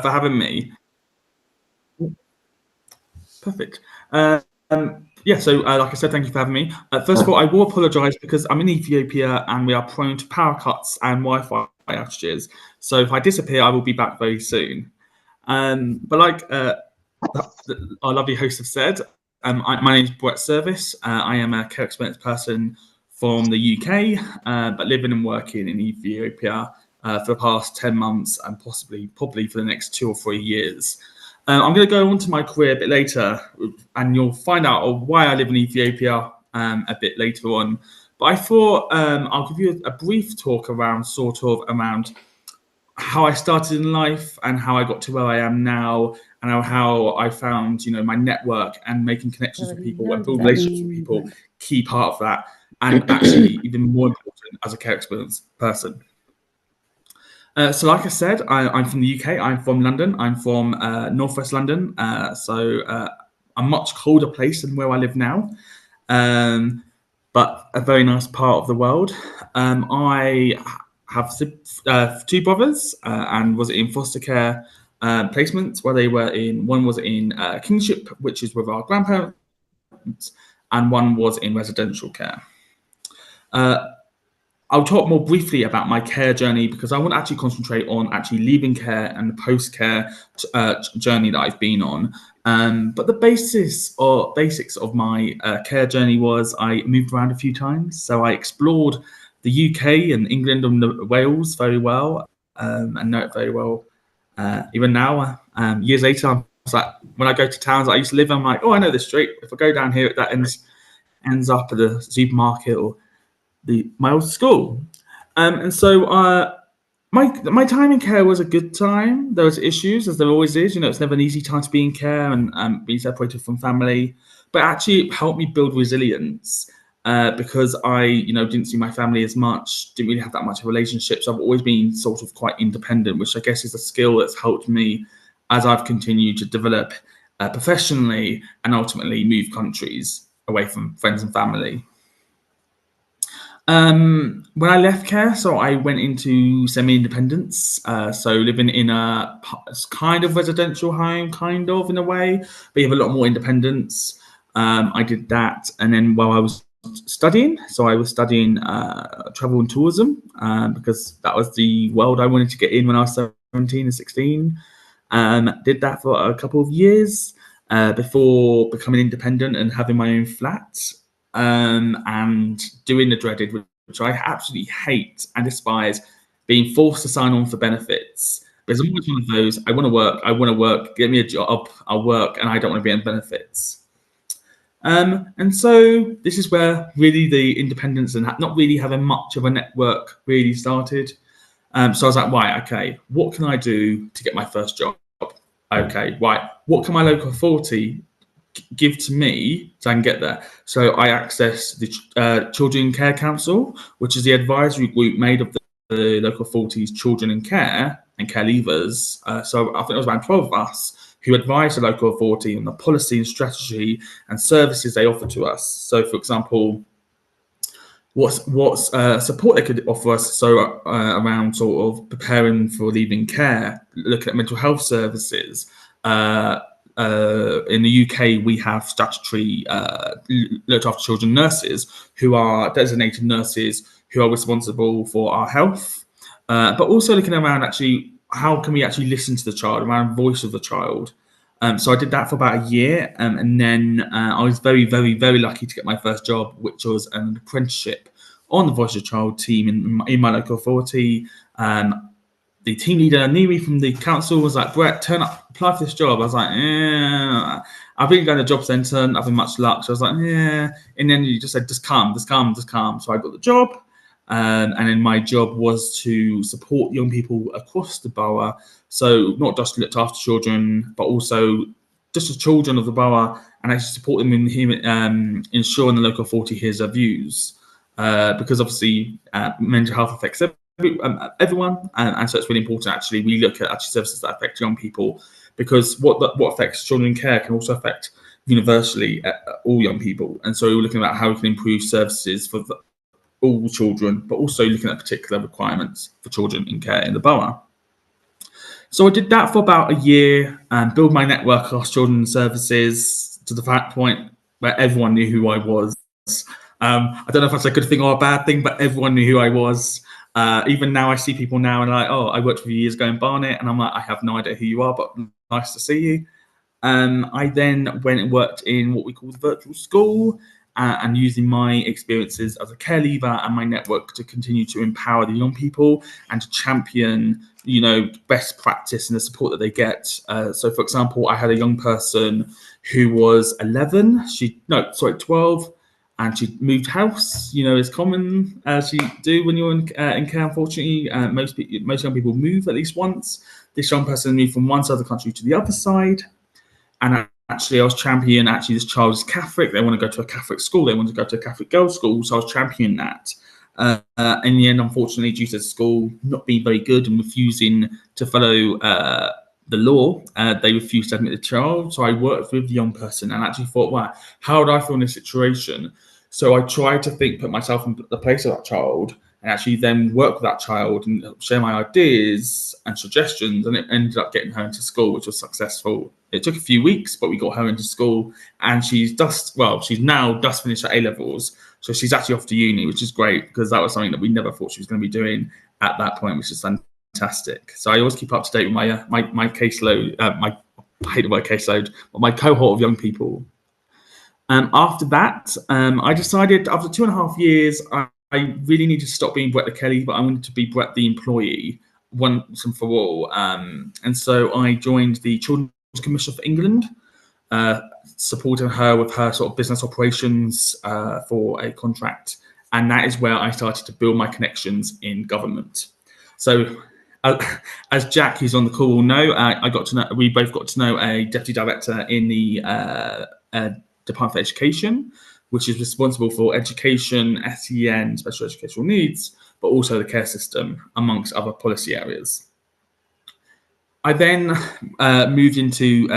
for having me. Perfect. Yeah, so like I said, thank you for having me. First of all, I will apologise because I'm in Ethiopia and we are prone to power cuts and Wi-Fi outages. So if I disappear, I will be back very soon. But like our lovely hosts have said, my name is Brett Service. I am a care experience person from the UK, but living and working in Ethiopia for the past 10 months and probably for the next 2 or 3 years. I'm going to go on to my career a bit later, and you'll find out why I live in Ethiopia a bit later on. But I thought I'll give you a brief talk around how I started in life and how I got to where I am now, and how I found, my network and making connections with people and building relationships with people, key part of that, and actually even more important as a care experience person. So like I said, I'm from the UK. I'm from London. I'm from Northwest London. A much colder place than where I live now, but a very nice part of the world. I have two brothers and was in foster care placements where one was in kingship, which is with our grandparents, and one was in residential care. I'll talk more briefly about my care journey because I want to actually concentrate on actually leaving care and the post-care journey that I've been on. But the basics of my care journey was I moved around a few times. So I explored the UK and England and Wales very well and know it very well. Even now, years later, I'm like, when I go to towns I used to live in, I'm like, oh, I know this street. If I go down here, that ends up at the supermarket or my old school. And so my time in care was a good time. There was issues, as there always is. It's never an easy time to be in care and be separated from family. But actually, it helped me build resilience because I, didn't see my family as much, didn't really have that much of a relationship. So I've always been sort of quite independent, which I guess is a skill that's helped me as I've continued to develop professionally and ultimately move countries away from friends and family. When I left care, so I went into semi-independence, so living in a kind of residential home, kind of in a way, but you have a lot more independence. I did that, and then while I was studying, so I was studying travel and tourism because that was the world I wanted to get in when I was 17 and 16. Did that for a couple of years before becoming independent and having my own flat. And doing the dreaded, which I absolutely hate and despise, being forced to sign on for benefits. Because I'm always one of those, I want to work, get me a job, I'll work, and I don't want to be on benefits. And so this is where really the independence and not really having much of a network really started. So I was like, right, okay, what can I do to get my first job? Okay, right, what can my local authority give to me so I can get there? So I access the Children in Care Council, which is the advisory group made of the local authorities' children in care and care leavers. So I think it was around 12 of us who advise the local authority on the policy and strategy and services they offer to us. So, for example, what support they could offer us. So around sort of preparing for leaving care, looking at mental health services. In the UK, we have statutory looked after children nurses who are designated nurses who are responsible for our health, but also looking around actually how can we actually listen to the child, around voice of the child. So I did that for about a year, and then I was very, very, very lucky to get my first job, which was an apprenticeship on the Voice of the Child team in my local authority. The team leader knew me from the council, was like, Brett, turn up, apply for this job. I was like, I've been going to job centre, not having much luck. So I was like, yeah. And then you just said, just come. So I got the job. And then my job was to support young people across the borough. So not just looked after children, but also just the children of the borough and actually support them in ensuring the local authority hears their views. Because obviously mental health affects everyone, and so it's really important. Actually, we look at services that affect young people, because what affects children in care can also affect universally all young people. And so we're looking at how we can improve services for all children, but also looking at particular requirements for children in care in the borough. So I did that for about a year and build my network across children's services to the fact point where everyone knew who I was. I don't know if that's a good thing or a bad thing, but everyone knew who I was. Even now, I see people now and like, oh, I worked with you years ago in Barnet, and I'm like, I have no idea who you are, but nice to see you. I then went and worked in what we call the virtual school, and using my experiences as a care leaver and my network to continue to empower the young people and to champion, best practice and the support that they get. So, for example, I had a young person who was 11, 12, and she moved house. As common as you do when you're in care. Unfortunately, most young people move at least once. This young person moved from one side of the country to the other side. And actually, I was championing, this child is Catholic. They want to go to a Catholic school. They want to go to a Catholic girls' school. So I was championing that. In the end, unfortunately, due to the school not being very good and refusing to follow the law, they refused to admit the child. So I worked with the young person and actually thought, wow, how would I feel in this situation? So I tried to put myself in the place of that child and actually then work with that child and share my ideas and suggestions. And it ended up getting her into school, which was successful. It took a few weeks, but we got her into school, and she's now just finished her A-levels. So she's actually off to uni, which is great because that was something that we never thought she was going to be doing at that point, which is fantastic. So I always keep up to date with my caseload, I hate the word caseload, but my cohort of young people. After that, I decided after 2.5 years, I really needed to stop being Brett the Kelly, but I wanted to be Brett the employee once and for all. And so I joined the Children's Commission for England, supporting her with her sort of business operations for a contract. And that is where I started to build my connections in government. So as Jack, who's on the call, will know, we both got to know a deputy director in the Department for Education, which is responsible for education, SEN, special educational needs, but also the care system, amongst other policy areas. I then moved into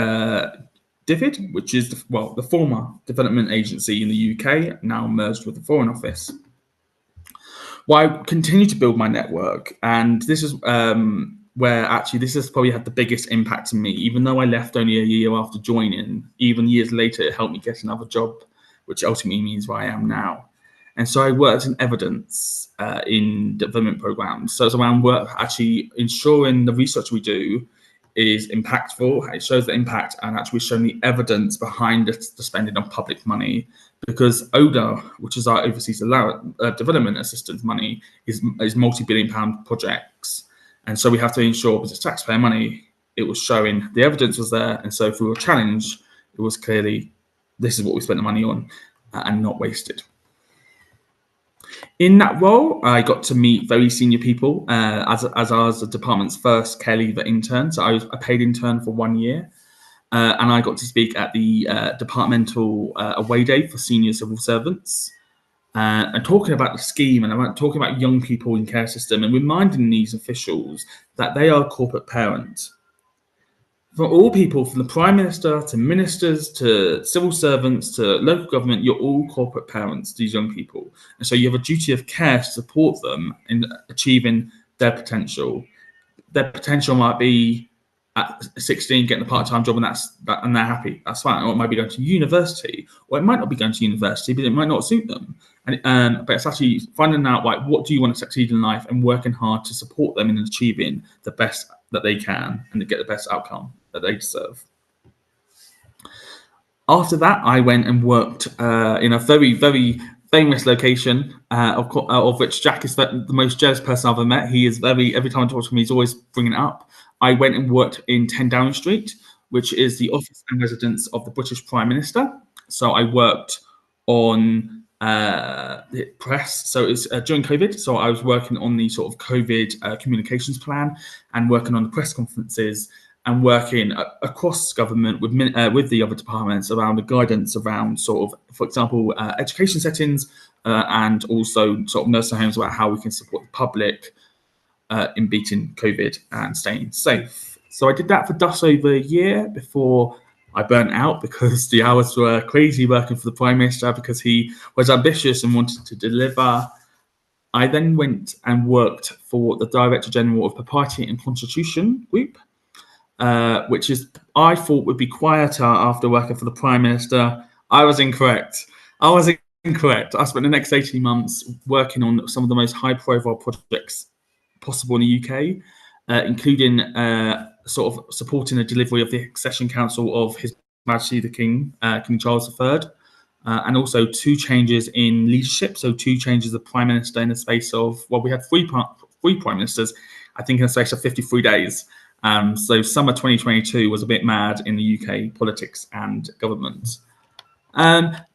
DFID, which is the former development agency in the UK, now merged with the Foreign Office. Well, I continue to build my network, and this is where actually this has probably had the biggest impact on me. Even though I left only a year after joining, even years later, it helped me get another job, which ultimately means where I am now. And so I worked in evidence in development programs. So it's around work, actually ensuring the research we do is impactful. It shows the impact and actually showing the evidence behind the spending of public money. Because ODA, which is our overseas development assistance money, is multi-billion-pound projects. And so we have to ensure, because it's taxpayer money, it was showing the evidence was there. And so if we were challenged, it was clearly, this is what we spent the money on and not wasted. In that role, I got to meet very senior people as I was the department's first care leaver intern. So I was a paid intern for 1 year. And I got to speak at the departmental away day for senior civil servants and talking about the scheme and talking about young people in care system and reminding these officials that they are corporate parents. For all people, from the Prime Minister to ministers to civil servants to local government, you're all corporate parents, these young people. And so you have a duty of care to support them in achieving their potential. Their potential might be at 16 getting a part-time job and they're happy. That's fine. Or it might be going to university, or it might not be going to university, but it might not suit them. But it's actually finding out what do you want to succeed in life and working hard to support them in achieving the best that they can and to get the best outcome that they deserve. After that, I went and worked in a very, very famous location, of which Jack is the most jealous person I've ever met. He is every time I talk to him, he's always bringing it up. I went and worked in 10 Downing Street, which is the office and residence of the British Prime Minister. So I worked on the press. So it's during COVID. So I was working on the sort of COVID communications plan and working on the press conferences and working across government with the other departments around the guidance around sort of, for example, education settings and also sort of nursing homes about how we can support the public in beating COVID and staying safe. So I did that for just over a year before I burnt out because the hours were crazy working for the Prime Minister because he was ambitious and wanted to deliver. I then went and worked for the Director General of Propriety and Constitution Group. which is I thought would be quieter after working for the Prime Minister. I was incorrect. I was incorrect. I spent the next 18 months working on some of the most high-profile projects possible in the UK, including sort of supporting the delivery of the Accession Council of His Majesty the King, King Charles III, and also 2 changes in leadership. So 2 changes of Prime Minister in the space of, well, we had 3 Prime Ministers, I think, in the space of 53 days. So summer 2022 was a bit mad in the UK politics and government.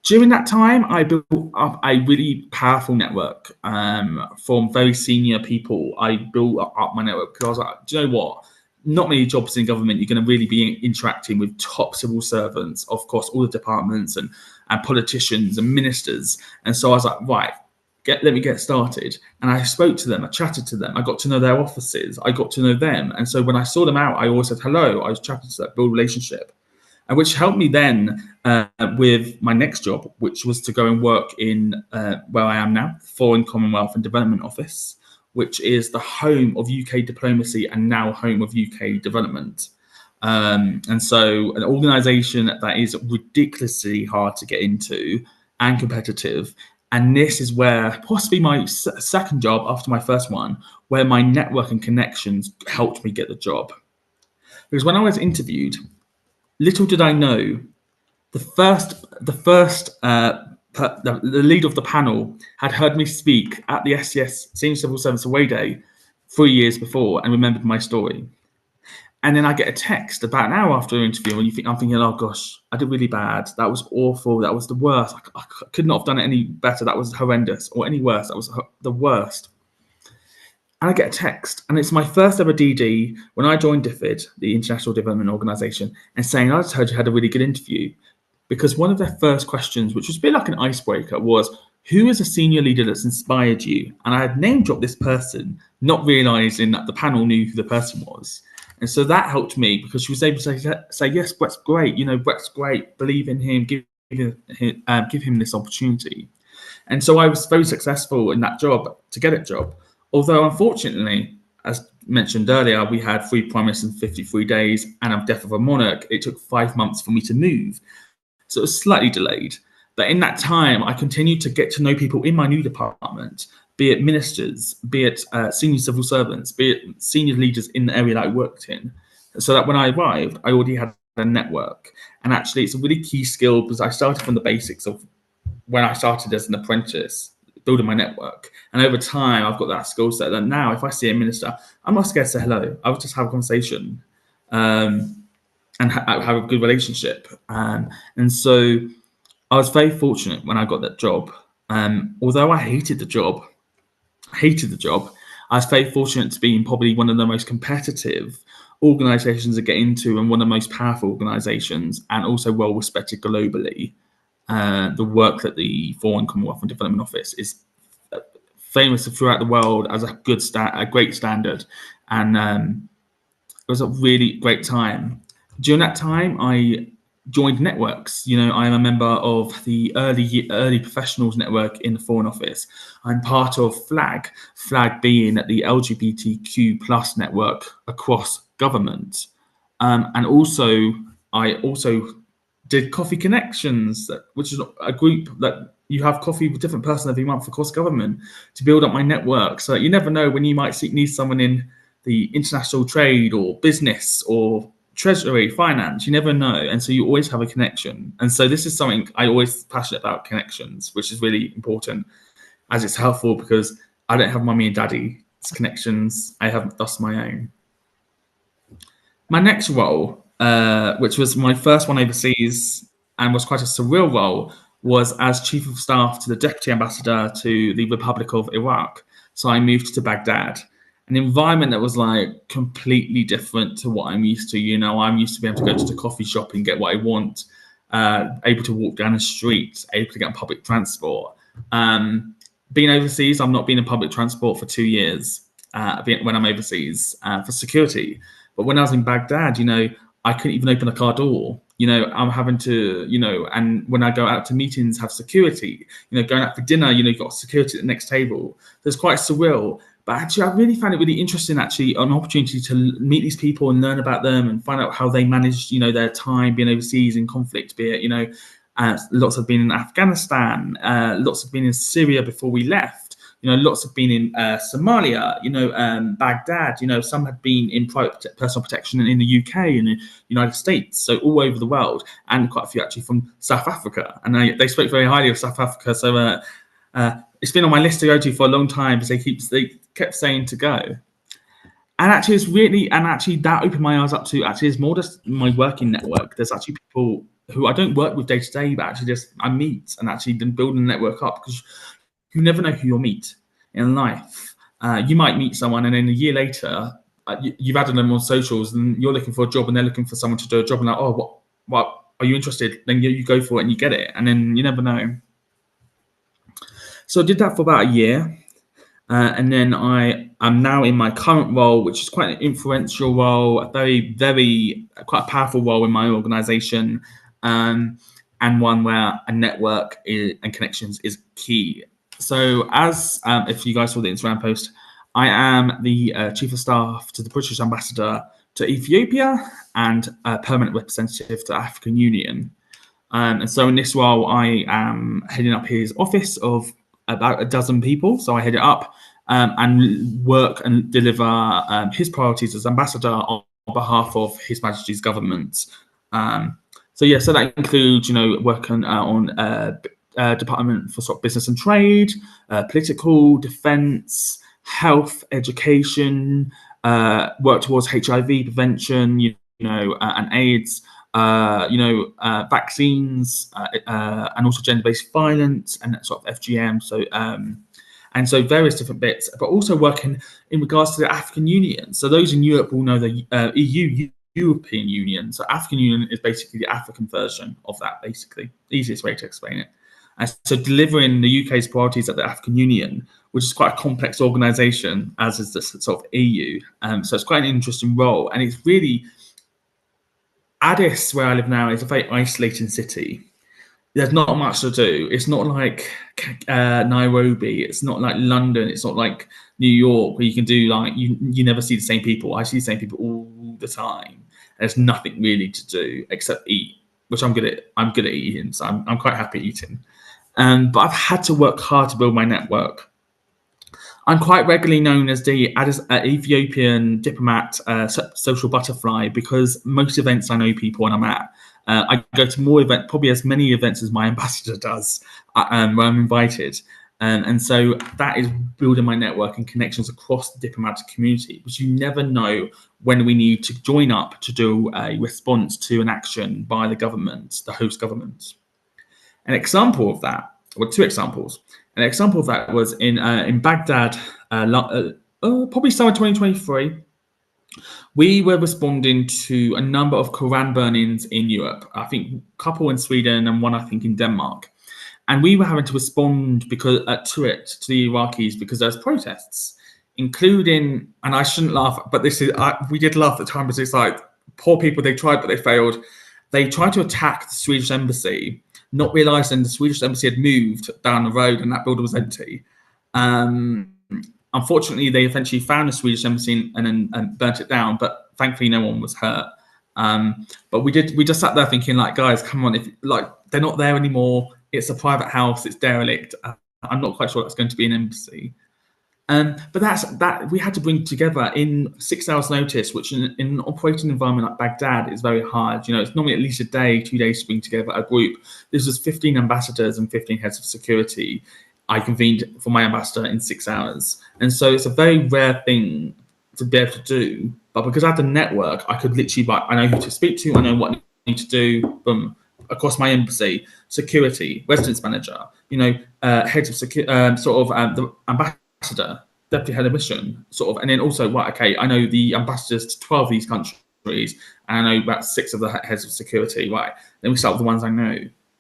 During that time, I built up a really powerful network from very senior people. I built up my network because I was like, do you know what? Not many jobs in government, you're going to really be interacting with top civil servants, of course, all the departments and politicians and ministers. And so I was like, right, let me get started. And I spoke to them, I chatted to them, I got to know their offices, I got to know them. And so when I saw them out, I always said hello, I was chatting to them, build a relationship. And which helped me then with my next job, which was to go and work in where I am now, Foreign Commonwealth and Development Office, which is the home of UK diplomacy and now home of UK development. And so an organisation that is ridiculously hard to get into and competitive. And this is where possibly my second job after my first one, where my network and connections helped me get the job. Because when I was interviewed, little did I know, the leader of the panel had heard me speak at the SCS Senior Civil Service Away Day 3 years before and remembered my story. And then I get a text about an hour after the interview, and I'm thinking, oh gosh, I did really bad. That was awful. That was the worst. I could not have done it any better. That was horrendous, or any worse. That was the worst. And I get a text, and it's my first ever DD when I joined DFID, the International Development Organisation, and saying, I just heard you had a really good interview. Because one of their first questions, which was a bit like an icebreaker, was, who is a senior leader that's inspired you? And I had name dropped this person, not realising that the panel knew who the person was. And so that helped me because she was able to say yes, Brett's great. Brett's great. Believe in him. Give him this opportunity. And so I was very successful in that job to get a job. Although, unfortunately, as mentioned earlier, we had 3 prime ministers in 53 days and a death of a monarch. It took 5 months for me to move. So it was slightly delayed. But in that time, I continued to get to know people in my new department, be it ministers, be it senior civil servants, be it senior leaders in the area that I worked in. So that when I arrived, I already had a network. And actually, it's a really key skill because I started from the basics of when I started as an apprentice, building my network. And over time, I've got that skill set that now if I see a minister, I'm not scared to say hello. I would just have a conversation and have a good relationship. And so I was very fortunate when I got that job. Although I hated the job, I was very fortunate to be in probably one of the most competitive organisations to get into and one of the most powerful organisations and also well respected globally. The work that the Foreign Commonwealth and Development Office is famous throughout the world as a great standard, and it was a really great time. During that time, I joined networks. I am a member of the early professionals network in the Foreign Office. I'm part of FLAG being the LGBTQ plus network across government, and also I did Coffee Connections, which is a group that you have coffee with different person every month across government to build up my network. So you never know when you might need someone in the international trade or business or treasury, finance, you never know. And so you always have a connection. And so this is something I always passionate about, connections, which is really important as it's helpful because I don't have mummy and daddy's connections. I have thus my own. My next role, which was my first one overseas and was quite a surreal role, was as Chief of Staff to the Deputy Ambassador to the Republic of Iraq. So I moved to Baghdad, an environment that was like completely different to what I'm used to. I'm used to being able to go to the coffee shop and get what I want, able to walk down the street, able to get on public transport. Being overseas, I'm not been in public transport for 2 years when I'm overseas for security. But when I was in Baghdad, I couldn't even open a car door. I'm having to, and when I go out to meetings, have security. Going out for dinner, you've got security at the next table. So it's quite surreal. But actually, I really found it really interesting, actually, an opportunity to meet these people and learn about them and find out how they managed, their time being overseas in conflict, be it, lots have been in Afghanistan, lots have been in Syria before we left, lots have been in Somalia, Baghdad, some had been in private personal protection in the UK and the United States, so all over the world, and quite a few actually from South Africa. And they spoke very highly of South Africa, so it's been on my list to go to for a long time because they kept saying to go. And actually, that opened my eyes up to actually it's more just my working network. There's actually people who I don't work with day to day, but actually just I meet and actually then building a network up, because you never know who you'll meet in life. You might meet someone and then a year later you've added them on socials and you're looking for a job and they're looking for someone to do a job, and like, oh, what are you interested? Then you go for it and you get it, and then you never know. So I did that for about a year. And then I am now in my current role, which is quite an influential role, a very, very quite a powerful role in my organisation, and one where a network and connections is key. So, as if you guys saw the Instagram post, I am the Chief of Staff to the British Ambassador to Ethiopia and a permanent representative to the African Union. And so in this role, I am heading up his office of about a dozen people. So I head it up and work and deliver his priorities as ambassador on behalf of His Majesty's government. So that includes, working on Department for sort of Business and Trade, political, defence, health, education, work towards HIV prevention, and AIDS. Vaccines, and also gender-based violence and that sort of FGM. So various different bits, but also working in regards to the African Union. So those in Europe will know the European Union. So African Union is basically the African version of that, basically. Easiest way to explain it. And so delivering the UK's priorities at the African Union, which is quite a complex organisation, as is the sort of EU. So it's quite an interesting role, and it's really... Addis, where I live now, is a very isolating city. There's not much to do. It's not like Nairobi. It's not like London. It's not like New York, where you can do like you never see the same people. I see the same people all the time. There's nothing really to do except eat, which I'm good at. I'm good at eating, so I'm quite happy eating. But I've had to work hard to build my network. I'm quite regularly known as the Ethiopian diplomat, social butterfly, because most events I know people and I'm at. I go to more events, probably as many events as my ambassador does, where I'm invited. And so that is building my network and connections across the diplomatic community, because you never know when we need to join up to do a response to an action by the government, the host government. An example of that, or two examples. An example of that was in Baghdad, probably summer 2023. We were responding to a number of Quran burnings in Europe. I think a couple in Sweden and one, I think, in Denmark. And we were having to respond to the Iraqis because there's protests, including, and I shouldn't laugh, but we did laugh at the time, because it's like, poor people, they tried, but they failed. They tried to attack the Swedish embassy, not realising the Swedish embassy had moved down the road and that building was empty. Unfortunately, they eventually found the Swedish embassy and burnt it down, but thankfully no one was hurt. But we just sat there thinking, like, guys, come on, if they're not there anymore, it's a private house, it's derelict. I'm not quite sure that's going to be an embassy. But that we had to bring together in 6 hours notice, which in an operating environment like Baghdad is very hard. It's normally at least a day, 2 days to bring together a group. This was 15 ambassadors and 15 heads of security. I convened for my ambassador in 6 hours. And so it's a very rare thing to be able to do. But because I had the network, I could literally, I know who to speak to, I know what I need to do, boom, across my embassy, security, residence manager, heads of the ambassador, deputy head of mission, and then also, I know the ambassadors to 12 of these countries, and I know about 6 of the heads of security, right? Then we start with the ones I know.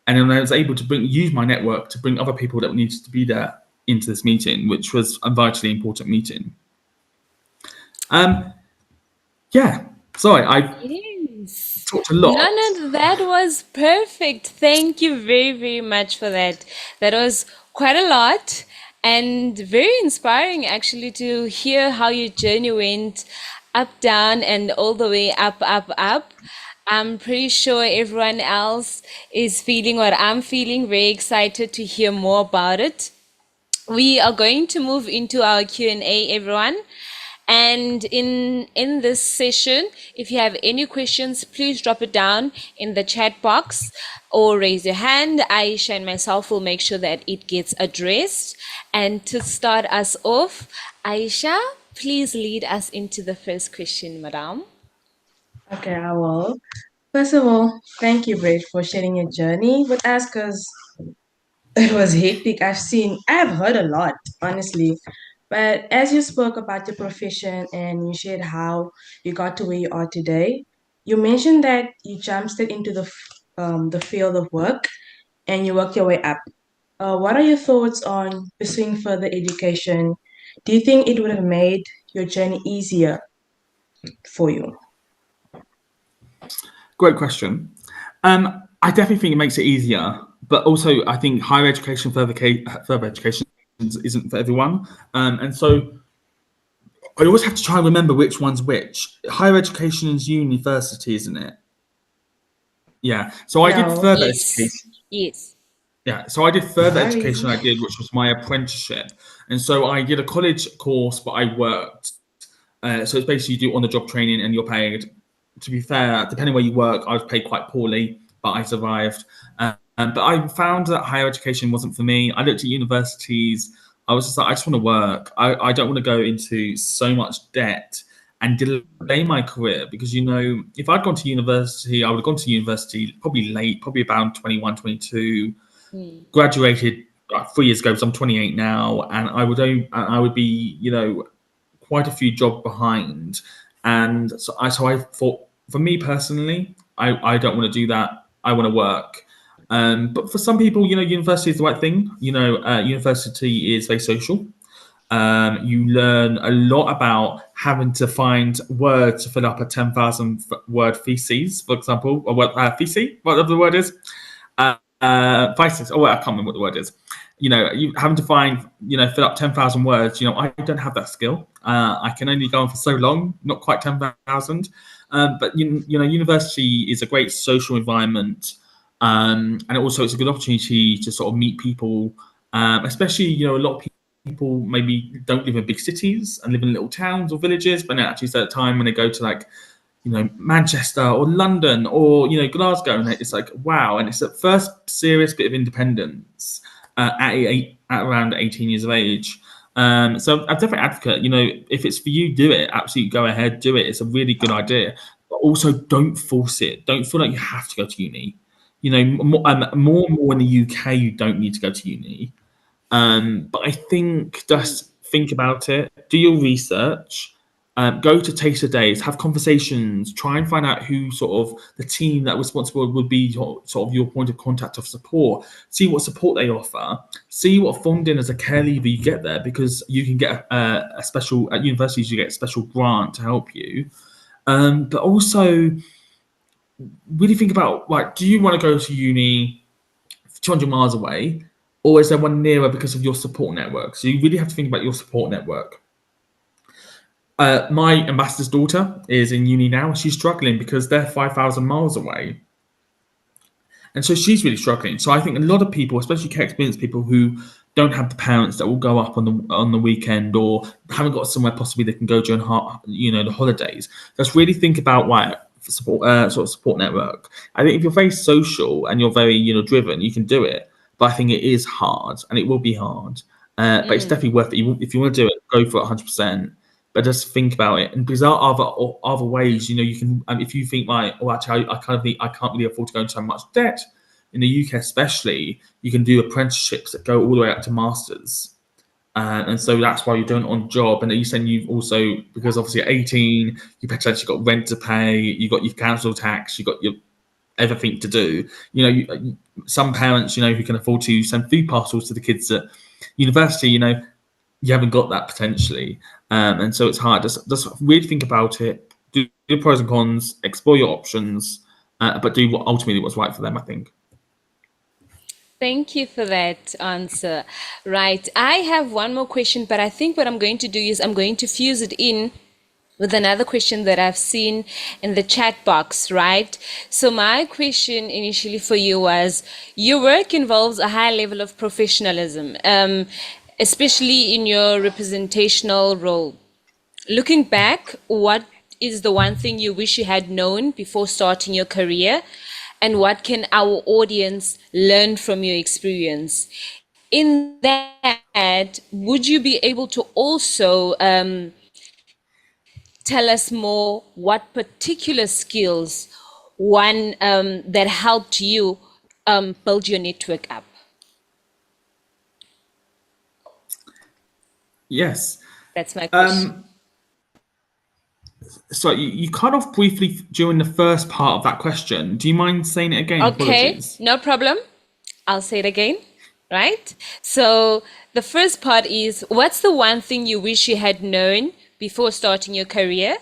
And then I was able to use my network to bring other people that needed to be there into this meeting, which was a vitally important meeting. Sorry, I talked a lot. No, that was perfect. Thank you very, very much for that. That was quite a lot. and very inspiring actually to hear how your journey went up, down, and all the way up, up, up. I'm pretty sure everyone else is feeling what I'm feeling, very excited to hear more about it. We are going to move into our Q&A, everyone. And in this session, if you have any questions, please drop it down in the chat box or raise your hand. Aisha and myself will make sure that it gets addressed. And to start us off, Aisha, please lead us into the first question, madam. Okay, I will. First of all, thank you, Braid, for sharing your journey with us because it was hectic. I've heard a lot, honestly. But as you spoke about your profession and you shared how you got to where you are today, you mentioned that you jumped straight into the field of work and you worked your way up. What are your thoughts on pursuing further education? Do you think it would have made your journey easier for you? Great question. I definitely think it makes it easier, but also I think higher education, further education isn't for everyone. And so I always have to try and remember which one's which. Higher education is university, isn't it? Yeah. So I did No, further Yes, education. yes. Yeah, so I did further sorry. education. I did, which was my apprenticeship, and so I did a college course, but I worked. So it's basically you do on the job training, and you're paid. To be fair, depending where you work, I was paid quite poorly, but I survived. But I found that higher education wasn't for me. I looked at universities. I was just like, I just want to work. I don't want to go into so much debt and delay my career because if I'd gone to university, I would have gone to university probably late, probably about 21, 22, Mm, graduated 3 years ago, so I'm 28 now, and I would be, quite a few jobs behind. And so I thought, for me personally, I don't want to do that. I want to work. But for some people, university is the right thing. University is very social. You learn a lot about having to find words to fill up a 10,000 word thesis, for example, or what thesis, whatever the word is. Vices. Oh, well, I can't remember what the word is. You having to find, fill up 10,000 words. I don't have that skill. I can only go on for so long, not quite 10,000. But university is a great social environment, and also it's a good opportunity to sort of meet people, especially a lot of people maybe don't live in big cities and live in little towns or villages, but actually it's at a time when they go to like Manchester or London or Glasgow, and it's like wow, and it's the first serious bit of independence at around 18 years of age. So I'm definitely advocate. If it's for you, do it. Absolutely, go ahead, do it. It's a really good idea, but also don't force it. Don't feel like you have to go to uni. More and more in the UK, you don't need to go to uni. But I think mm, just think about it, do your research, go to taster days, have conversations, try and find out who sort of the team that responsible would be sort of your point of contact of support. See what support they offer. See what funding as a care leaver you get there because you can get a special at universities you get a special grant to help you. But also really think about like, do you want to go to uni 200 miles away, or is there one nearer because of your support network? So you really have to think about your support network. My ambassador's daughter is in uni now. She's struggling because they're 5,000 miles away. And so she's really struggling. So I think a lot of people, especially care experienced people who don't have the parents that will go up on the weekend or haven't got somewhere possibly they can go during the holidays, just really think about why support sort of support network. I think if you're very social and you're very driven, you can do it. But I think it is hard and it will be hard. But it's mm, definitely worth it. If you want to do it, go for it 100%. But just think about it, and because there are other ways, you can. If you think like, oh, actually, I kind of think I can't really afford to go into so much debt, in the UK especially, you can do apprenticeships that go all the way up to masters. And so that's why you're doing it on job. And then you saying you've also, because obviously at 18, you potentially got rent to pay, you got your council tax, you got your everything to do. Some parents, who can afford to send food parcels to the kids at university, you haven't got that potentially. And so it's hard. Just really think about it, do the pros and cons, explore your options, but do what ultimately what's right for them, I think. Thank you for that answer. Right. I have one more question, but I think what I'm going to do is I'm going to fuse it in with another question that I've seen in the chat box, right? So my question initially for you was, your work involves a high level of professionalism, especially in your representational role. Looking back, what is the one thing you wish you had known before starting your career? And what can our audience learn from your experience? In that, would you be able to also tell us more what particular skills one that helped you build your network up? Yes. That's my question. So you cut off briefly during the first part of that question. Do you mind saying it again? Okay, Apologies. no problem. I'll say it again, right? So the first part is, what's the one thing you wish you had known before starting your career?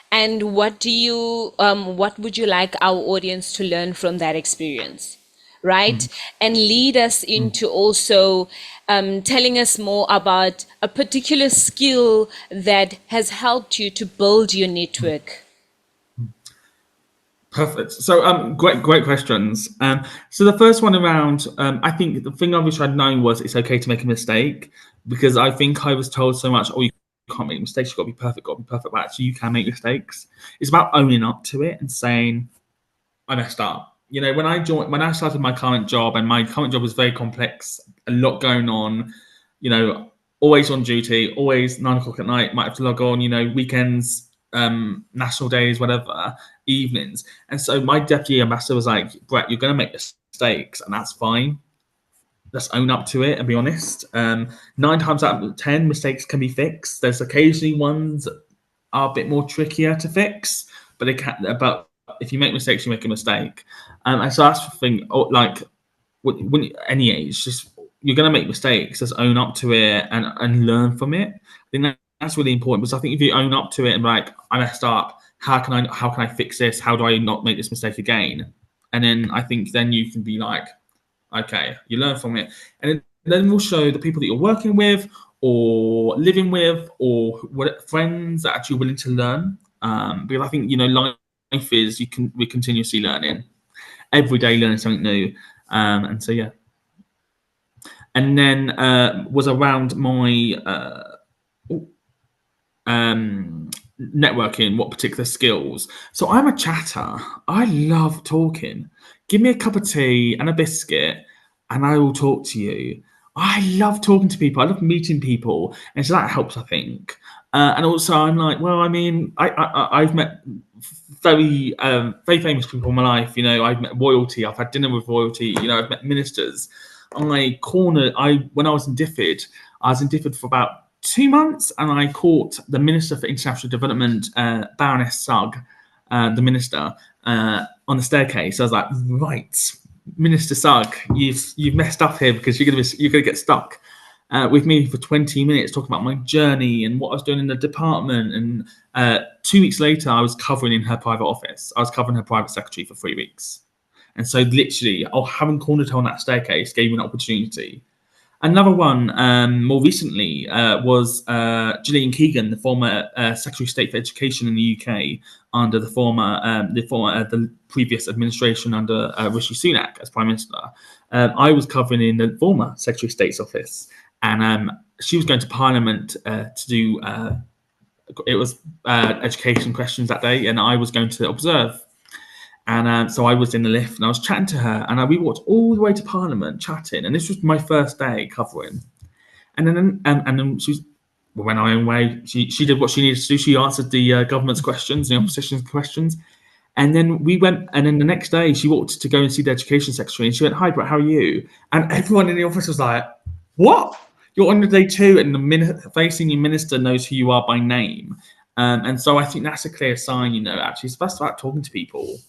And what would you like our audience to learn from that experience? Right? And lead us into also telling us more about a particular skill that has helped you to build your network. Perfect. So, great questions. So the first one around, I think the thing I wish I'd known was it's okay to make a mistake, because I think I was told so much, oh, you can't make mistakes, you've got to be perfect, got to be perfect. But actually, you can make mistakes. It's about owning up to it and saying, I messed up. You know, when I started my current job, and my current job was very complex, a lot going on, you know, always on duty, always 9 o'clock at night, might have to log on, you know, weekends, national days, whatever, evenings. And so my deputy ambassador was like, Brett, you're going to make mistakes, and that's fine. Let's own up to it and be honest. 9 times out of 10, mistakes can be fixed. There's occasionally ones that are a bit more trickier to fix, but they can. But if you make mistakes, you make a mistake. And so that's the thing. Like when any age, just you're going to make mistakes. Just own up to it and learn from it. I think that's really important, because I think if you own up to it and be like, I messed up, how can I fix this? How do I not make this mistake again? And then I think then you can be like, okay, you learn from it, and then we'll show the people that you're working with or living with or what friends that are actually willing to learn. Because I think, you know, life is we're continuously learning, every day learning something new, and so yeah. And then was around my networking, what particular skills. So I'm a chatter. I love talking. Give me a cup of tea and a biscuit, and I will talk to you. I love talking to people. I love meeting people, and so that helps, I think. And also, I'm like, well, I mean, I've met very famous people in my life. You know, I've met royalty. I've had dinner with royalty. You know, I've met ministers. When I was in Diffid, I was in Diffid for about 2 months, and I caught the Minister for International Development, Baroness Sugg, the minister, on the staircase. I was like, right, Minister Sugg, you've messed up here, because you're gonna get stuck with me for 20 minutes talking about my journey and what I was doing in the department. And 2 weeks later, I was covering in her private office. I was covering her private secretary for 3 weeks. And so literally, having cornered her on that staircase gave me an opportunity. Another one more recently was Gillian Keegan, the former Secretary of State for Education in the UK, under the previous administration under Rishi Sunak as Prime Minister. I was covering in the former Secretary of State's office, and she was going to Parliament to do it was education questions that day, and I was going to observe. And so I was in the lift and I was chatting to her, and we walked all the way to Parliament chatting. And this was my first day covering. And then she went her own way. She did what she needed to do. She answered the government's questions, the opposition's questions. And then we went, and then the next day she walked to go and see the education secretary, and she went, "Hi, Brett, how are you?" And everyone in the office was like, "What? You're on your day two, and the facing your minister knows who you are by name." And so I think that's a clear sign, you know, actually it's best about talking to people.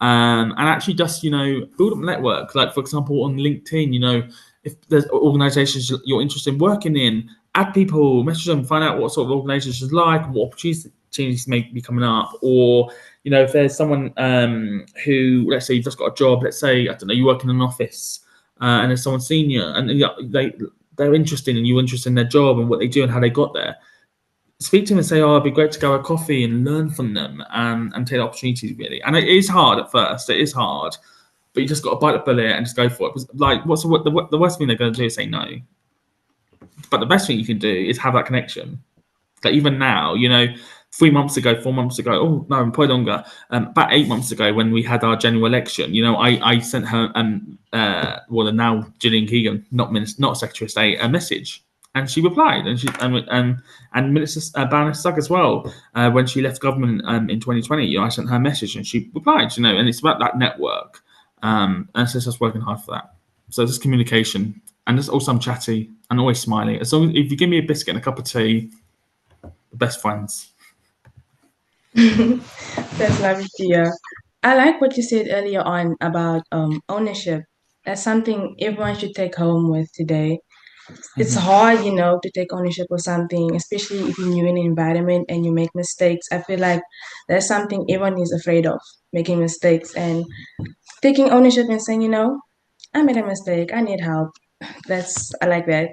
And actually just, you know, build up a network. Like, for example, on LinkedIn, you know, if there's organizations you're interested in working in, add people, message them, find out what sort of organizations like, what opportunities may be coming up. Or, you know, if there's someone who, let's say you've just got a job, let's say, I don't know, you work in an office, and there's someone senior, and they're interested, and you're interested in their job and what they do and how they got there. Speak to them and say, "Oh, it'd be great to go have a coffee and learn from them, and take the opportunities really." And it is hard at first. It is hard, but you just got to bite the bullet and just go for it. Because, like, the worst thing they're going to do is say no. But the best thing you can do is have that connection. Like even now, 3 months ago, 4 months ago, oh no, probably longer, about 8 months ago when we had our general election, I sent her, well, now Gillian Keegan, not Secretary of State, a message, and she replied, and Minister Baroness Sugg as well, when she left government in 2020, I sent her a message and she replied, and it's about that network, and so just working hard for that. So just communication, and just also I'm chatty and always smiling. As long as if you give me a biscuit and a cup of tea, the best friends. That's lovely to hear. I like what you said earlier on about ownership. That's something everyone should take home with today. It's hard, to take ownership of something, especially if you're new in an environment and you make mistakes. I feel like that's something everyone is afraid of, making mistakes and taking ownership and saying, I made a mistake. I need help. I like that.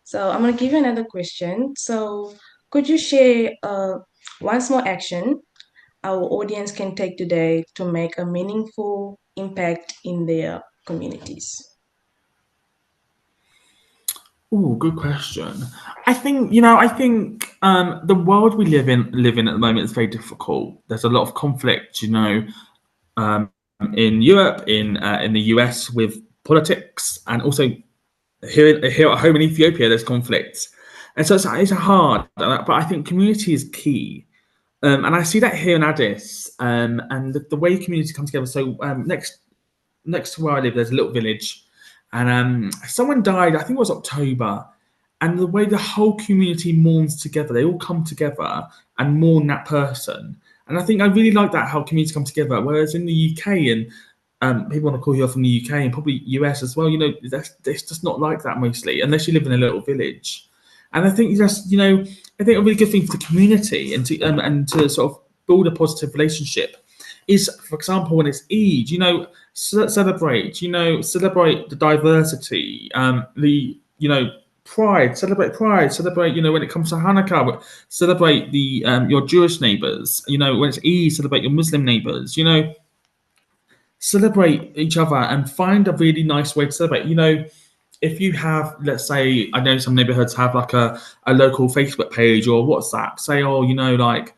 So I'm gonna give you another question. So could you share one small action our audience can take today to make a meaningful impact in their communities? Oh, good question. I think the world we live in at the moment is very difficult. There's a lot of conflict, um, in Europe, in the US with politics, and also here at home in Ethiopia, there's conflict, and so it's hard. But I think community is key, and I see that here in Addis, and the way community come together. So next to where I live, there's a little village, and someone died. I think it was October, and the way the whole community mourns together, they all come together and mourn that person. And I think I really like that how communities come together. Whereas in the UK and people want to call you from the UK and probably US as well, it's just not like that mostly, unless you live in a little village. And I think I think a really good thing for the community and to sort of build a positive relationship is, for example, when it's Eid, celebrate the diversity, the pride, celebrate, when it comes to Hanukkah, celebrate the your Jewish neighbors, when it's Eid, celebrate your Muslim neighbors, celebrate each other and find a really nice way to celebrate. If you have, let's say, I know some neighborhoods have like a local Facebook page or WhatsApp, say, oh, like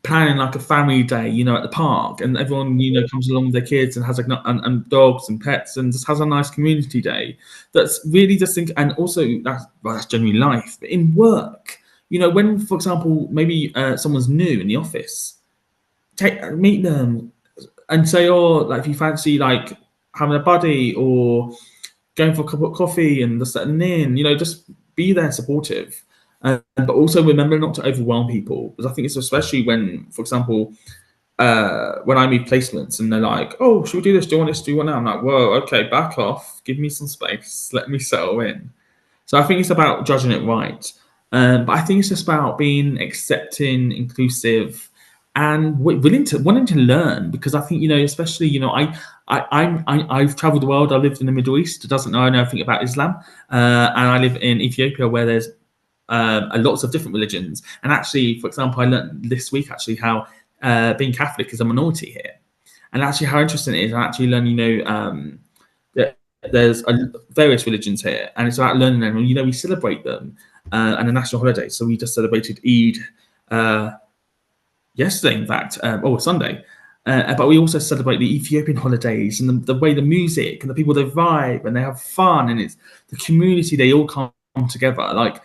planning like a family day, at the park, and everyone comes along with their kids and has like and dogs and pets and just has a nice community day. That's really just think, and also that's generally life. But in work, when, for example, maybe someone's new in the office, meet them and say, oh, like if you fancy like having a buddy or going for a cup of coffee and just sitting in, just be there supportive. But also remember not to overwhelm people, because I think it's especially when, for example, when I meet placements and they're like, "Oh, should we do this? Do you want this? Do you want that?" I'm like, "Whoa, okay, back off. Give me some space. Let me settle in." So I think it's about judging it right. But I think it's just about being accepting, inclusive, and wanting to learn. Because I think especially I've traveled the world. I lived in the Middle East. It doesn't know I know anything about Islam, and I live in Ethiopia where there's lots of different religions. And actually, for example, I learned this week actually how being Catholic is a minority here, and actually how interesting it is. I actually learned, that there's various religions here, and it's about learning them. And we celebrate them and a national holiday. So we just celebrated Eid yesterday, in fact, or Sunday. But we also celebrate the Ethiopian holidays and the way the music and the people they vibe and they have fun, and it's the community, they all come together like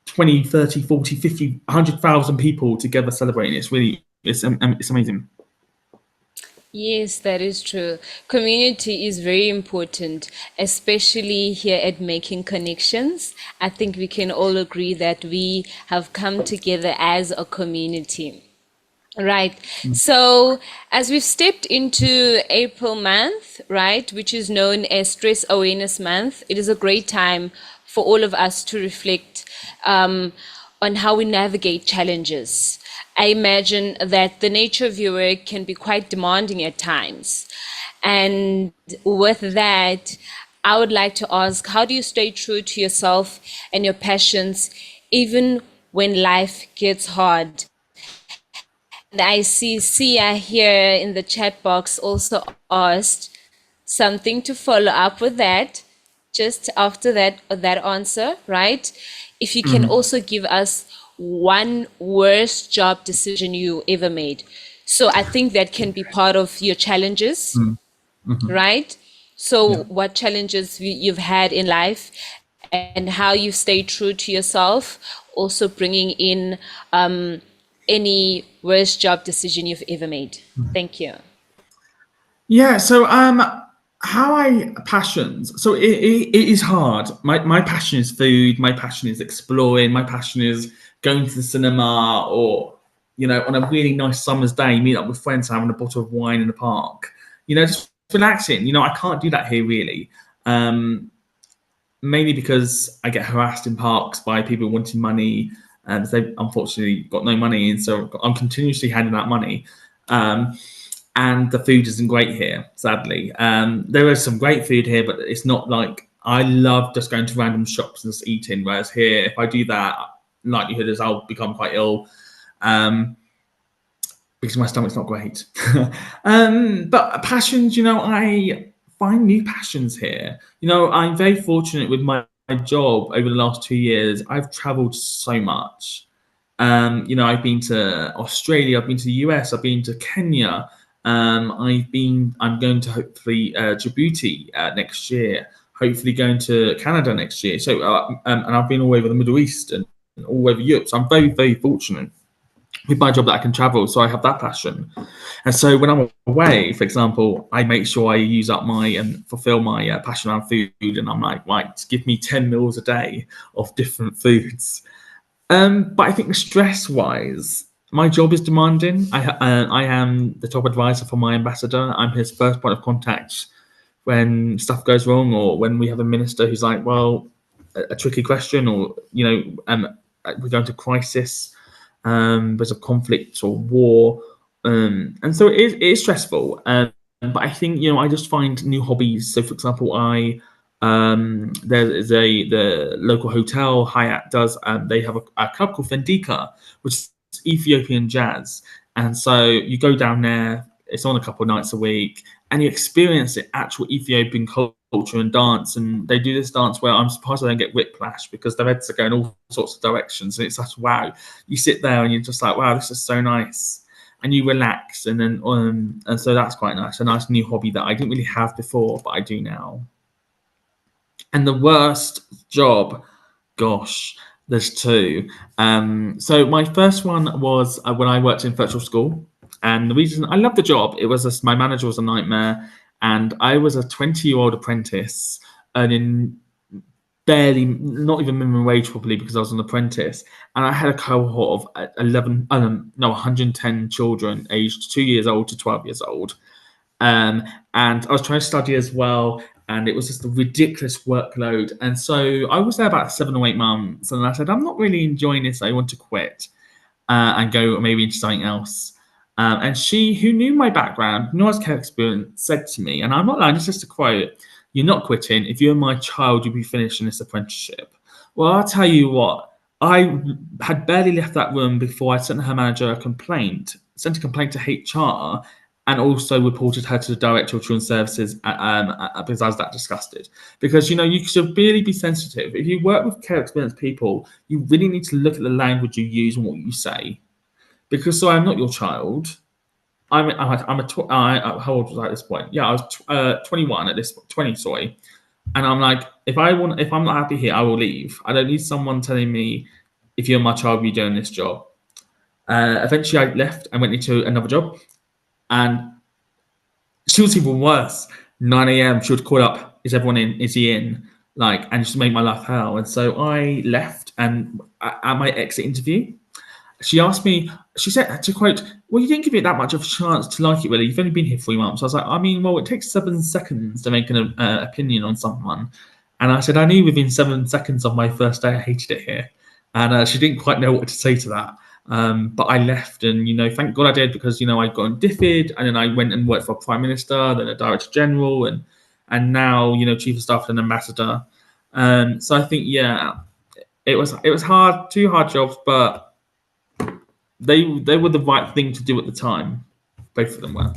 20, 30, 40, 50, 100,000 people together celebrating. It's amazing. Yes, that is true. Community is very important, especially here at Making Connections. I think we can all agree that we have come together as a community. Right. So, as we've stepped into April month, right, which is known as Stress Awareness Month, it is a great time for all of us to reflect on how we navigate challenges. I imagine that the nature of your work can be quite demanding at times. And with that, I would like to ask, how do you stay true to yourself and your passions even when life gets hard? And I see Sia here in the chat box also asked something to follow up with that, just after that answer, right? If you can also give us one worst job decision you ever made. So I think that can be part of your challenges, right? Yeah. So what challenges you've had in life and how you stay true to yourself, also bringing in any worst job decision you've ever made. Thank you. Yeah, so how I passions. So it is hard. My passion is food. My passion is exploring. My passion is going to the cinema, or on a really nice summer's day, meet up with friends, having a bottle of wine in the park. Just relaxing. I can't do that here really. Um, Mainly because I get harassed in parks by people wanting money, and they've unfortunately got no money, and so I'm continuously handing out money. Um, and the food isn't great here, sadly. There is some great food here, but it's not like I love just going to random shops and just eating. Whereas here, if I do that, likelihood is I'll become quite ill. Um, because my stomach's not great. But passions, I find new passions here. I'm very fortunate with my job over the last 2 years. I've traveled so much. I've been to Australia, I've been to the US, I've been to Kenya. I'm going to hopefully Djibouti next year. Hopefully going to Canada next year. So, and I've been all over the Middle East and all over Europe. So I'm very, very fortunate with my job that I can travel, so I have that passion. And so when I'm away, for example, I make sure I use up my and fulfill my passion around food, and I'm like, right, give me 10 meals a day of different foods. But I think stress-wise, my job is demanding. I am the top advisor for my ambassador. I'm his first point of contact when stuff goes wrong, or when we have a minister who's like, well, a tricky question, or we're going to crisis, there's a conflict or war, and so it is stressful. But I think I just find new hobbies. So, for example, there is the local hotel Hyatt does. They have a club called Fendika, which is Ethiopian jazz, and so you go down there. It's on a couple of nights a week, and you experience the actual Ethiopian culture and dance. And they do this dance where I'm surprised I don't get whiplash, because their heads are going all sorts of directions. And it's like, wow, you sit there and you're just like, wow, this is so nice. And you relax. And so that's quite nice. A nice new hobby that I didn't really have before, but I do now. And the worst job, gosh, there's two. So my first one was when I worked in virtual school. And the reason I loved the job, it was my manager was a nightmare, and I was a 20-year-old apprentice earning barely, not even minimum wage probably, because I was an apprentice, and I had a cohort of 110 children aged 2 years old to 12 years old, and I was trying to study as well, and it was just a ridiculous workload. And so I was there about 7 or 8 months, and I said, I'm not really enjoying this. I want to quit and go maybe into something else. And she, who knew my background, knew I was care experience, said to me, and I'm not lying, it's just a quote, "You're not quitting. If you're my child, you'll be finishing this apprenticeship." Well, I'll tell you what, I had barely left that room before I sent her manager sent a complaint to HR, and also reported her to the Director of Children's Services because I was that disgusted. Because, you should really be sensitive. If you work with care experienced people, you really need to look at the language you use and what you say. Because I'm not your child. How old was I at this point? Yeah, I was 21 at this point, 20, sorry. And I'm like, if I'm not happy here, I will leave. I don't need someone telling me, if you're my child, you're doing this job. Eventually, I left and went into another job, and she was even worse. 9 a.m. She would call up, "Is everyone in? Is he in?" And just made my life hell. And so I left, and at my exit interview, she asked me, she said, to quote, "Well, you didn't give it that much of a chance to like it, really. You've only been here 3 months." I was like, well, it takes 7 seconds to make an opinion on someone. And I said, I knew within 7 seconds of my first day, I hated it here. And she didn't quite know what to say to that. But I left, and, thank God I did, because, I got diffid, and then I went and worked for a Prime Minister, then a Director General, and and now chief of staff and ambassador. So I think it was hard, two hard jobs, but they were the right thing to do at the time. Both of them were.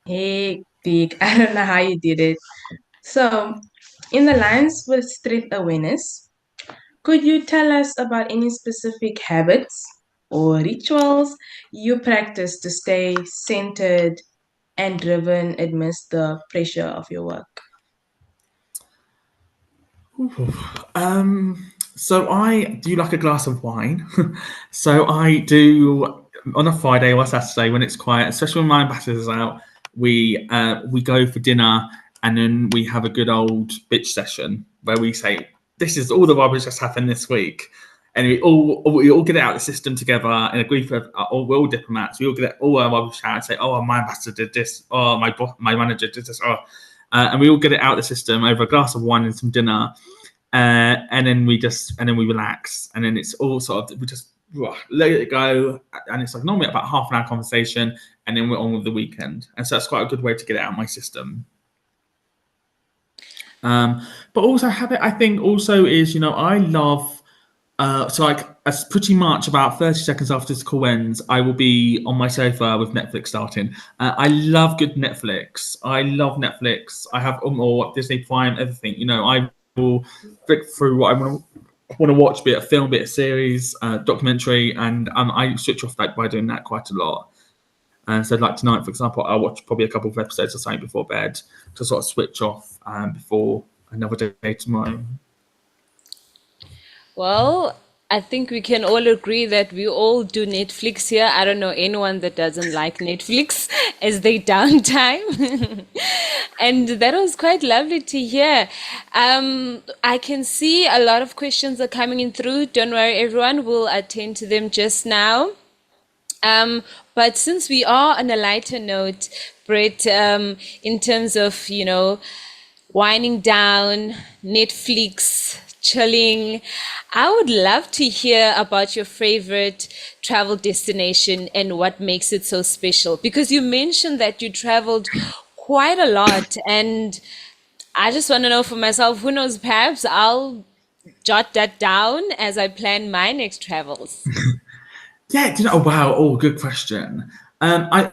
Hectic. I don't know how you did it. So, in the lines with street awareness, could you tell us about any specific habits or rituals you practice to stay centered and driven amidst the pressure of your work? So I do like a glass of wine. So I do on a Friday or a Saturday when it's quiet, especially when my ambassador's out. We go for dinner and then we have a good old bitch session where we say this is all the rubbish that's happened this week, and we all get it out of the system together in a group of we're all diplomats. We all get all our rubbish out and say, oh, my ambassador did this. Oh, my manager did this. Oh. And we all get it out of the system over a glass of wine and some dinner, and then we relax, and then it's all sort of we just let it go, and it's like normally about half an hour conversation, and then we're on with the weekend, and so that's quite a good way to get it out of my system. But also habit, I think also is I love. So like as pretty much about 30 seconds after this call ends, I will be on my sofa with Netflix starting. I love good Netflix. I love Netflix. I have or Disney Prime, everything. I will flick through what I want to watch, be it a film, be it a series, documentary, and I switch off by doing that quite a lot. And so like tonight, for example, I'll watch probably a couple of episodes or something before bed to sort of switch off before another day tomorrow. Well, I think we can all agree that we all do Netflix here. I don't know anyone that doesn't like Netflix as their downtime. And that was quite lovely to hear. I can see a lot of questions are coming in through. Don't worry, everyone. We'll attend to them just now. But since we are on a lighter note, Brett, in terms of, winding down, Netflix, chilling. I would love to hear about your favorite travel destination and what makes it so special. Because you mentioned that you traveled quite a lot, and I just want to know for myself, who knows, perhaps I'll jot that down as I plan my next travels. Yeah, wow, good question. I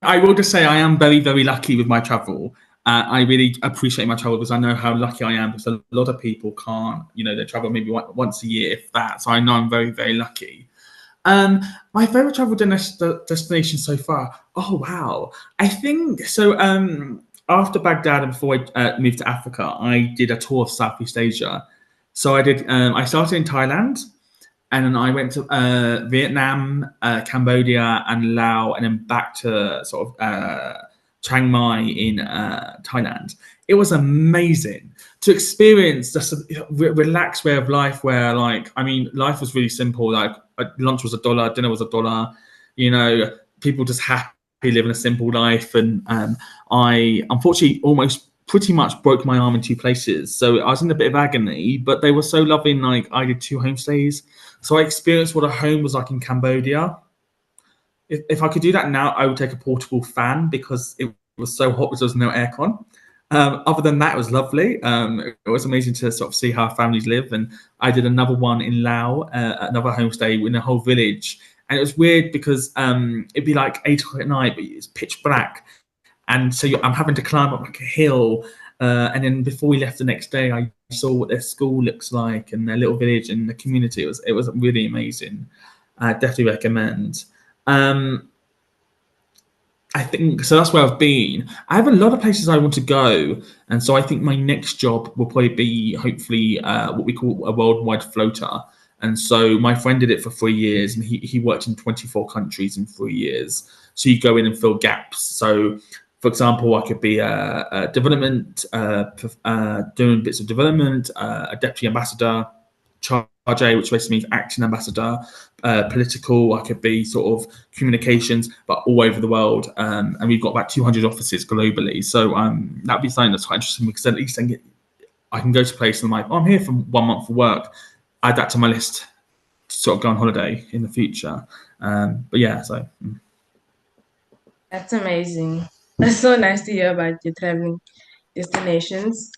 will just say I am very, very lucky with my travel. I really appreciate my travel because I know how lucky I am because a lot of people can't, they travel maybe once a year, if that. So I know I'm very, very lucky. My favorite travel destination so far. Oh, wow. I think so. After Baghdad and before I moved to Africa, I did a tour of Southeast Asia. So I did. I started in Thailand, and then I went to Vietnam, Cambodia, and Laos, and then back to sort of Chiang Mai in Thailand. It was amazing to experience just a relaxed way of life where, life was really simple. Like lunch was $1, dinner was $1. People just happy living a simple life. And I unfortunately almost pretty much broke my arm in two places. So I was in a bit of agony, but they were so loving. Like I did 2 homestays. So I experienced what a home was like in Cambodia. If I could do that now, I would take a portable fan because it was so hot because there was no aircon. Other than that, it was lovely. It was amazing to sort of see how families live. And I did another one in Laos, another homestay in a whole village. And it was weird because it'd be like 8 o'clock at night, but it's pitch black. And so I'm having to climb up like a hill. And then before we left the next day, I saw what their school looks like and their little village and the community. It was really amazing. I definitely recommend. I think so. That's where I've been. I have a lot of places I want to go, and so I think my next job will probably be hopefully what we call a worldwide floater. And so my friend did it for 3 years, and he worked in 24 countries in 3 years. So you go in and fill gaps. So, for example, I could be a development, doing bits of development, a deputy ambassador, charge, which basically means acting ambassador, political. I could be sort of communications, but all over the world. And we've got about 200 offices globally. So that'd be something that's quite interesting because at least I can go to a place and I'm like, oh, I'm here for 1 month for work. Add that to my list to sort of go on holiday in the future. But yeah, so. That's amazing. That's so nice to hear about your traveling destinations.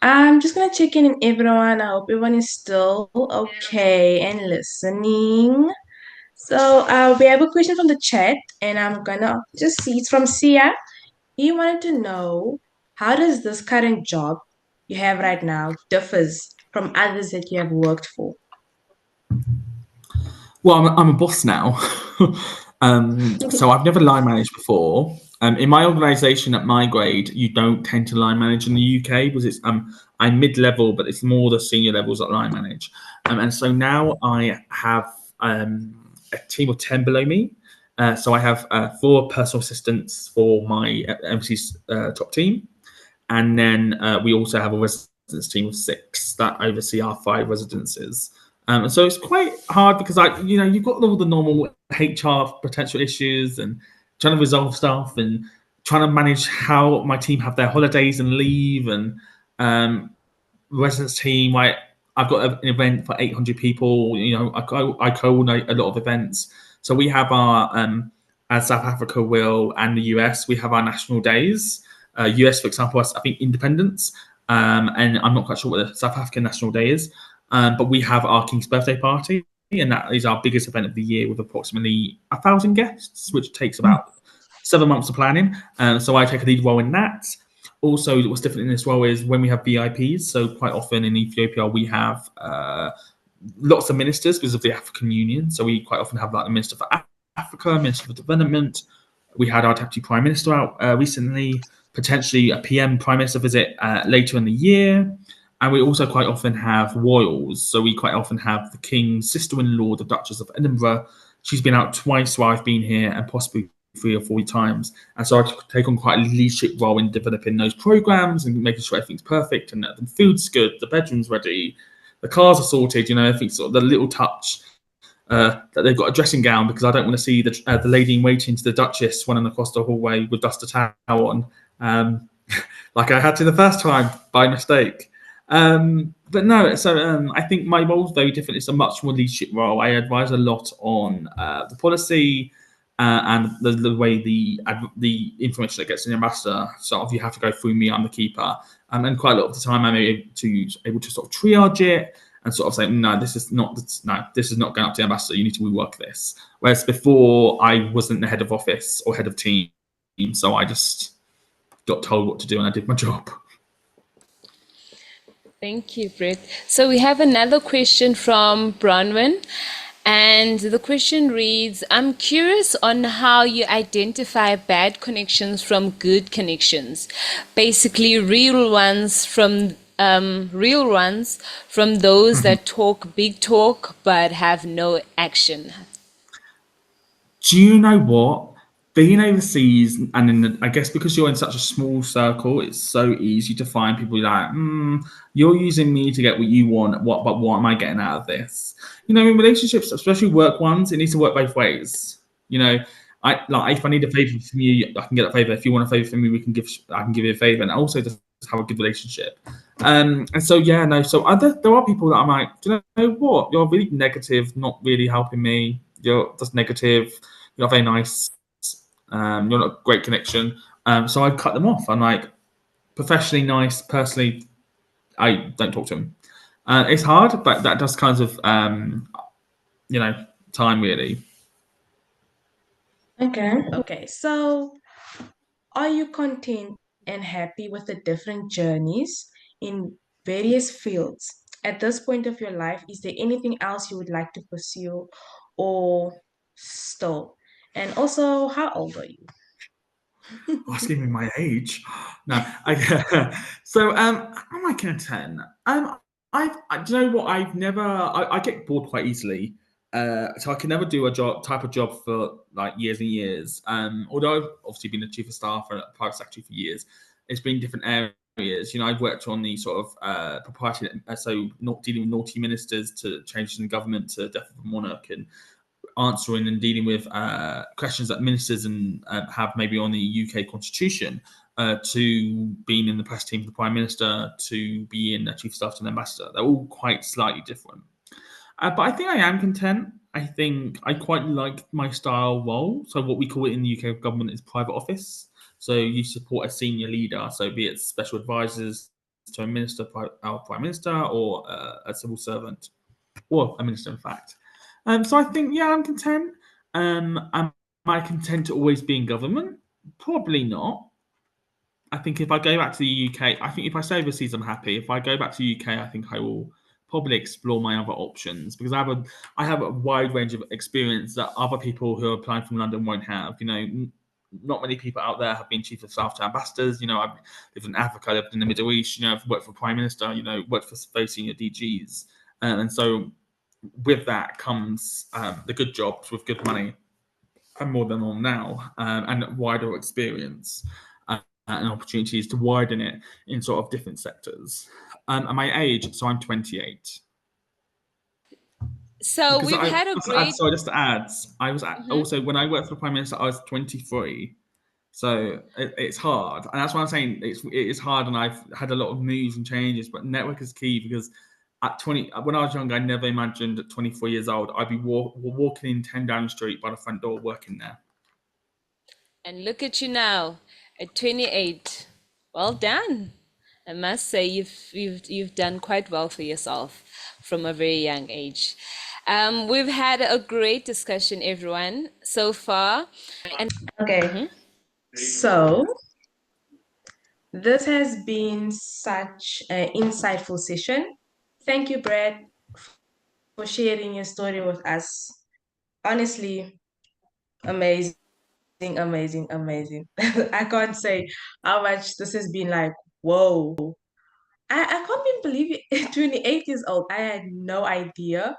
I'm just gonna check in everyone. I hope everyone is still okay and listening. So we have a question from the chat, and I'm gonna just see it's from Sia. He wanted to know how does this current job you have right now differs from others that you have worked for? Well, I'm a boss now. So I've never line managed before. In my organisation at my grade, you don't tend to line manage in the UK because I'm mid level, but it's more the senior levels that line manage. And so now I have a team of 10 below me. So I have 4 personal assistants for my MC's top team, and then we also have a residence team of 6 that oversee our 5 residences. So it's quite hard because you've got all the normal HR potential issues and trying to resolve stuff and trying to manage how my team have their holidays and leave and um, residence team. I've got an event for 800 people. I coordinate a lot of events. So we have our, as South Africa will and the US, we have our national days. US, for example, I think Independence, and I'm not quite sure what the South African National Day is, but we have our King's birthday party, and that is our biggest event of the year with approximately 1,000 guests, which takes about 7 months of planning. So I take a lead role in that. Also, what's different in this role is when we have VIPs. So quite often in Ethiopia, we have lots of ministers because of the African Union. So we quite often have like the Minister for Africa, Minister for Development. We had our Deputy Prime Minister out recently, potentially a PM Prime Minister visit later in the year. And we also quite often have royals. So we quite often have the King's sister-in-law, the Duchess of Edinburgh. She's been out twice while I've been here and possibly 3 or 4 times. And so I take on quite a leadership role in developing those programs and making sure everything's perfect and the food's good, the bedroom's ready, the cars are sorted, I think sort of the little touch that they've got a dressing gown because I don't want to see the lady in waiting to the Duchess running across the hallway with dust a towel on, like I had to the first time by mistake. But no, so I think my role is very different. It's a much more leadership role. I advise a lot on the policy and the way the information that gets in the ambassador. So if you have to go through me, I'm the keeper, and quite a lot of the time I'm able to sort of triage it and sort of say, no, this is not going up to the ambassador. You need to rework this. Whereas before, I wasn't the head of office or head of team, so I just got told what to do and I did my job. Thank you, Brett. So we have another question from Bronwyn. And the question reads, I'm curious on how you identify bad connections from good connections. Basically, real ones from those that talk big talk but have no action. Do you know what? Being overseas, and I guess because you're in such a small circle, it's so easy to find people like, you're using me to get what you want. But what am I getting out of this? In relationships, especially work ones, it needs to work both ways. If I need a favor from you, I can get a favor. If you want a favor from me, I can give you a favor, and also just have a good relationship. And so yeah, no. So there are people that I'm like, do you know what? You're really negative, not really helping me. You're just negative. You're not very nice. You're not a great connection. So I cut them off. I'm like, professionally nice, personally, I don't talk to them. It's hard, but that does kind of, time really. Okay. So, are you content and happy with the different journeys in various fields? At this point of your life, is there anything else you would like to pursue or still? And also, how old are you? Asking me my age. No, so am I content? Do you know what? I get bored quite easily. So I can never do a type of job for like years and years. Although I've obviously been a chief of staff for private secretary for years, it's been different areas. I've worked on the sort of proprietary, so not dealing with naughty ministers to changes in government to death of a monarch and answering and dealing with questions that ministers and have maybe on the UK constitution, to being in the press team for the Prime Minister, to being a chief of staff to an ambassador. They're all quite slightly different. But I think I am content. I think I quite like my style role. So what we call it in the UK government is private office. So you support a senior leader, so be it special advisors to a minister, our prime minister, or a civil servant, or a minister, in fact. So I think, yeah, I'm content. Am I content to always be in government? Probably not. I think if I go back to the UK, I think if I stay overseas, I'm happy. If I go back to the UK, I think I will probably explore my other options because I have a wide range of experience that other people who are applying from London won't have. Not many people out there have been chief of staff to ambassadors. I've lived in Africa, lived in the Middle East. I've worked for prime minister. Worked for very senior DGs, and so with that comes the good jobs with good money and more than on now, and wider experience and opportunities to widen it in sort of different sectors. And my age, so I'm 28. So Because we've I had a just to add, great. sorry, just to add, I was Mhm. also when I worked for the Prime Minister, I was 23. So it's hard, and that's why I'm saying it is hard. And I've had a lot of moves and changes, but network is key because at 20, when I was young, I never imagined at 24 years old I'd be walking in 10 down the street by the front door working there. And look at you now at 28. Well done. I must say you've done quite well for yourself from a very young age. We've had a great discussion, everyone, so far. And Okay, Mhm. so this has been such an insightful session. Thank you, Brett, for sharing your story with us. Honestly, amazing, amazing, amazing. I can't say how much this has been like, whoa. I can't even believe it. 28 years old. I had no idea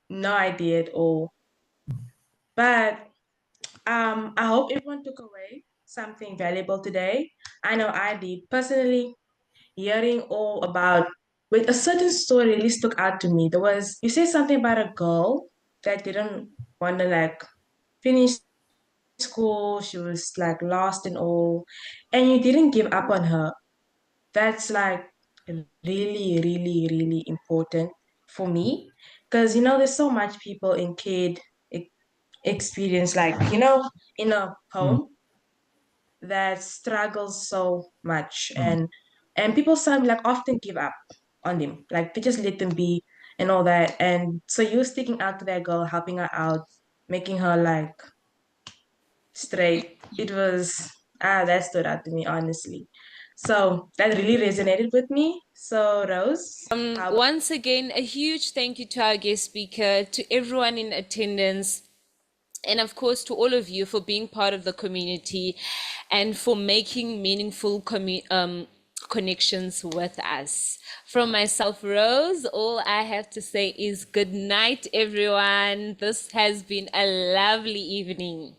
at all. But I hope everyone took away something valuable today. I know I did. Personally, hearing all about with a certain story really stuck out to me. There was you said something about a girl that didn't want to like finish school. She was like lost and all, and you didn't give up on her. That's like really, really, really important for me because there's so much people in kid e- experience like in a Mm, home that struggles so much mm, and people some like often give up on them like they just let them be and all that and so you sticking out to that girl helping her out making her like straight it was that stood out to me honestly so that really resonated with me so Rose how Once again, a huge thank you to our guest speaker, to everyone in attendance, and of course to all of you for being part of the community and for making meaningful connections with us. From myself, Rose, all I have to say is good night, everyone. This has been a lovely evening.